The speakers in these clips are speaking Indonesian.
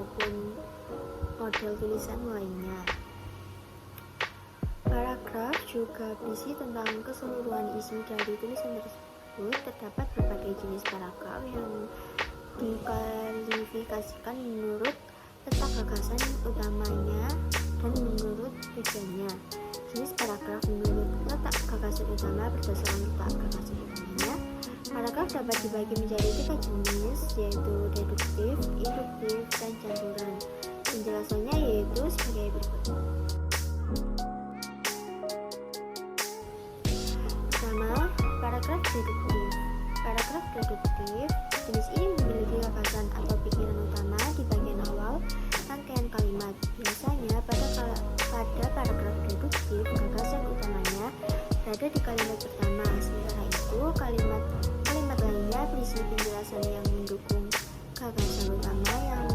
maupun model tulisan lainnya. Paragraf juga berisi tentang keseluruhan isi dari tulisan tersebut. Terdapat berbagai jenis paragraf yang dikualifikasikan menurut letak gagasan utamanya dan menurut tujuannya. Jenis paragraf menurut letak gagasan utama berdasarkan letak gagasan utamanya. Paragraf dapat dibagi menjadi 3 jenis, yaitu deduktif, induktif, dan campuran. Penjelasannya yaitu sebagai berikut. Pertama, paragraf deduktif. Paragraf deduktif jenis ini memiliki gagasan atau pikiran utama di bagian awal rangkaian kalimat. Biasanya pada paragraf deduktif, gagasan utamanya berada di kalimat pertama, sementara itu kalimat lainnya berisi penjelasan yang mendukung gagasan utama yang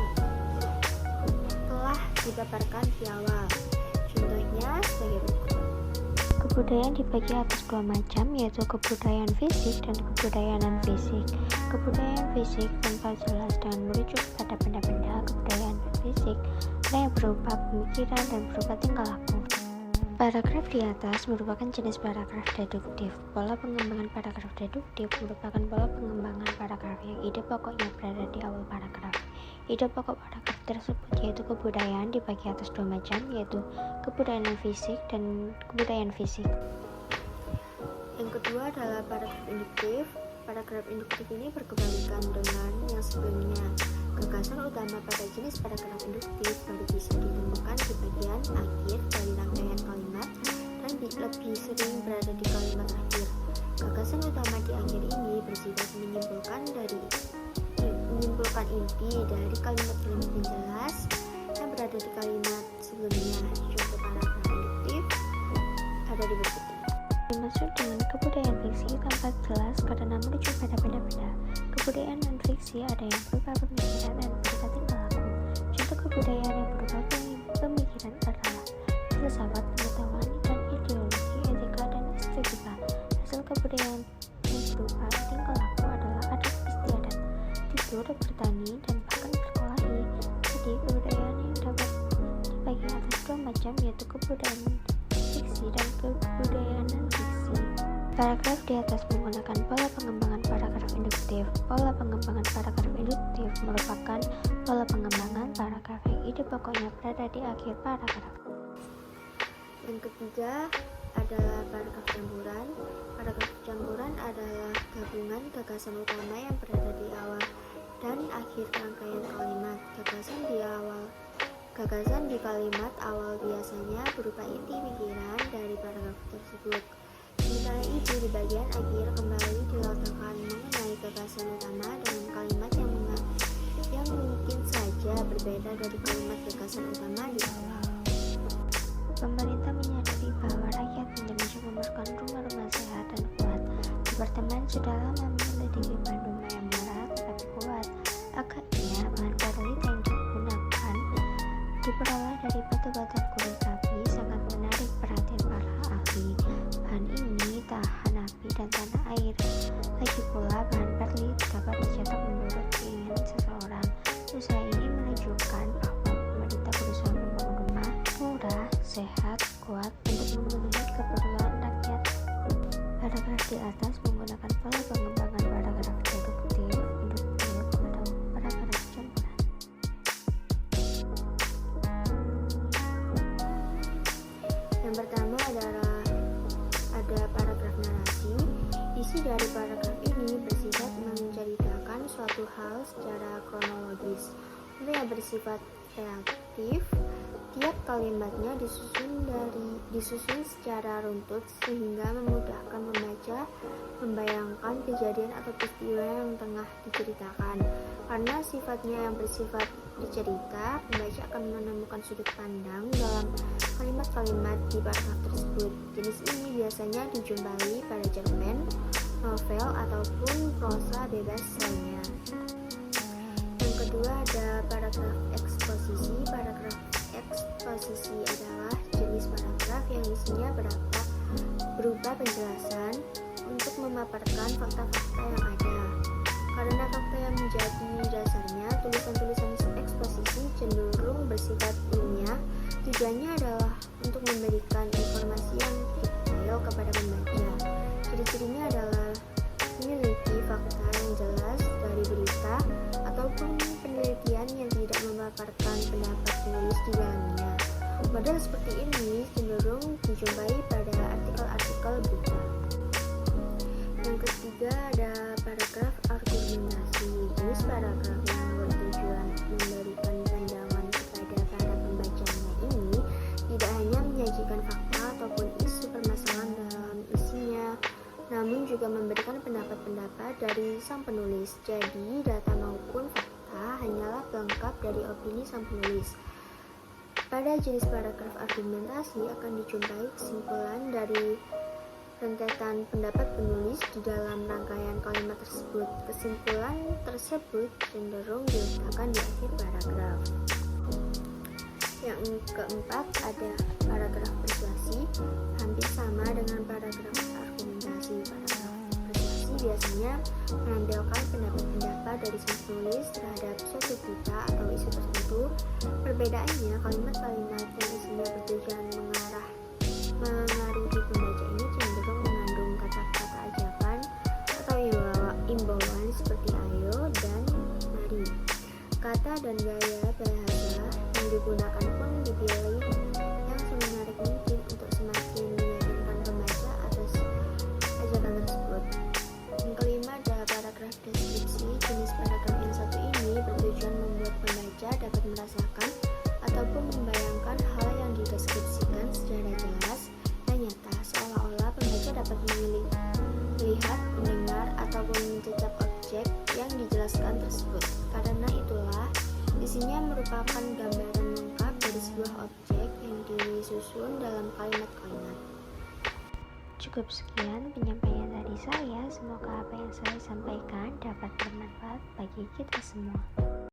telah dipaparkan di awal. Contohnya sebagai berikut. Kebudayaan dibagi atas 2 macam, yaitu kebudayaan fisik dan kebudayaan non-fisik. Kebudayaan fisik tanpa jelas dan merujuk pada benda-benda. Kebudayaan fisik ada yang berupa pemikiran dan berupa tingkah laku. Paragraf di atas merupakan jenis paragraf deduktif. Pola pengembangan paragraf deduktif merupakan pola pengembangan paragraf yang ide pokoknya berada di awal paragraf. Ide pokok paragraf tersebut yaitu kebudayaan dibagi atas 2 macam, yaitu kebudayaan fisik dan kebudayaan fisik. Yang kedua adalah paragraf induktif. Paragraf induktif ini berkebalikan dengan yang sebelumnya. Gagasan utama pada jenis paragraf induktif baru bisa ditemukan di bagian akhir dari rangkaian kalimat dan lebih sering berada di kalimat akhir. Gagasan utama di akhir ini bersifat menyimpulkan inti dari kalimat-kalimat yang jelas yang berada di kalimat sebelumnya. Contoh paragraf induktif ada di berikut ini. Dimaksud dengan kebudayaan fiksi tanpa jelas karena merujuk pada benda-benda. Kebudayaan non-fiksi ada yang berupa pemikiran dan berupa tingkah laku. Contoh kebudayaan yang berupa pemikiran adalah filsafat, pengetahuan, dan ideologi, etika, dan estetika. Hasil kebudayaan yang berupa tingkah laku adalah adat istiadat, tidur, bertani, dan bahkan berkelahi. Jadi kebudayaan yang dapat dibagi atas 2 macam, yaitu kebudayaan fiksi dan kebudayaan non-fiksi. Paragraf di atas menggunakan pola pengembangan paragraf induktif. Pola pengembangan paragraf induktif merupakan pola pengembangan paragraf yang ide pokoknya berada di akhir paragraf. Yang ketiga adalah paragraf campuran. Paragraf campuran adalah gabungan gagasan utama yang berada di awal dan akhir rangkaian kalimat. Gagasan di kalimat awal biasanya berupa inti pikiran dari paragraf tersebut. Sementara itu di bagian akhir kembali diletakkan mengenai gagasan utama dengan kalimat yang mungkin saja berbeda dari kalimat gagasan utama di awal. Pemerintah menyadari bahwa rakyat Indonesia memerlukan rumah-rumah sehat dan kuat. Departemen sudah lama menyelidiki bahan rumah yang murah tetapi kuat. Agaknya bahan perlit yang digunakan diperoleh dari batu-batuan kulit sapi sangat menarik perhatian para ahli. Bahan ini tahan api dan tanah air. Lagi pula bahan perlit dapat dicetak menurut keinginan seseorang. Usaha ini menunjukkan bahwa pemerintah berusaha membangun rumah murah, sehat, kuat untuk memenuhi keperluan rakyat. Paragraf di atas menggunakan pola pengembangan paragraf deduktif, induktif, atau paragraf campuran. Yang pertama adalah ada paragraf narasi. Isi dari paragraf ini bersifat menceritakan suatu hal secara kronologis. Untuk yang bersifat reaktif, tiap kalimatnya disusun secara runtut sehingga memudahkan pembaca membayangkan kejadian atau peristiwa yang tengah diceritakan. Karena sifatnya yang bersifat dicerita, pembaca akan menemukan sudut pandang dalam kalimat-kalimat di paragraf tersebut. Jenis ini biasanya dijumpai pada cerpen, novel, ataupun prosa bebas lainnya. Yang kedua ada paragraf eksposisi. Paragraf eksposisi adalah jenis paragraf yang isinya berupa penjelasan untuk memaparkan fakta-fakta yang ada. Karena fakta yang menjadi dasarnya, tulisan-tulisan eksposisi memaparkan pendapat penulis di dalamnya. Model seperti ini cenderung dijumpai pada artikel-artikel berita. Yang ketiga ada paragraf argumentasi. Jenis paragraf yang bertujuan memberikan pandangan kepada para pembacanya ini tidak hanya menyajikan fakta ataupun isu permasalahan dalam isinya, namun juga memberikan pendapat-pendapat dari sang penulis. Jadi, data maupun fakta hanyalah pelengkap dari opini sang penulis. Pada jenis paragraf argumentasi akan dijumpai kesimpulan dari rentetan pendapat penulis di dalam rangkaian kalimat tersebut. Kesimpulan tersebut cenderung diletakkan di akhir paragraf. Yang keempat ada paragraf persuasi, hampir sama dengan paragraf argumentasi. Paragraf persuasi biasanya menampilkan pendapat-pendapat dari sang penulis terhadap suatu berita atau isu tertentu. Perbedaannya, kalimat-kalimat yang isinya bertujuan mengaruhi pembaca ini cenderung mengandung kata-kata ajakan atau imbauan seperti ayo dan mari. Kata dan gaya bahasa yang digunakan pun dipilih yang semenarik mungkin untuk semakin meyakinkan pembaca atas ajakan tersebut. Yang kelima ada paragraf deskripsi. Jenis paragraf yang satu ini bertujuan membuat pembaca dapat merasakan ataupun membayangkan hal yang dideskripsikan secara jelas dan nyata, seolah-olah pembaca dapat melihat, mendengar, ataupun mencecap objek yang dijelaskan tersebut. Karena itulah, isinya merupakan gambaran lengkap dari sebuah objek yang disusun dalam kalimat-kalimat. Cukup sekian penyampaian dari saya. Semoga apa yang saya sampaikan dapat bermanfaat bagi kita semua.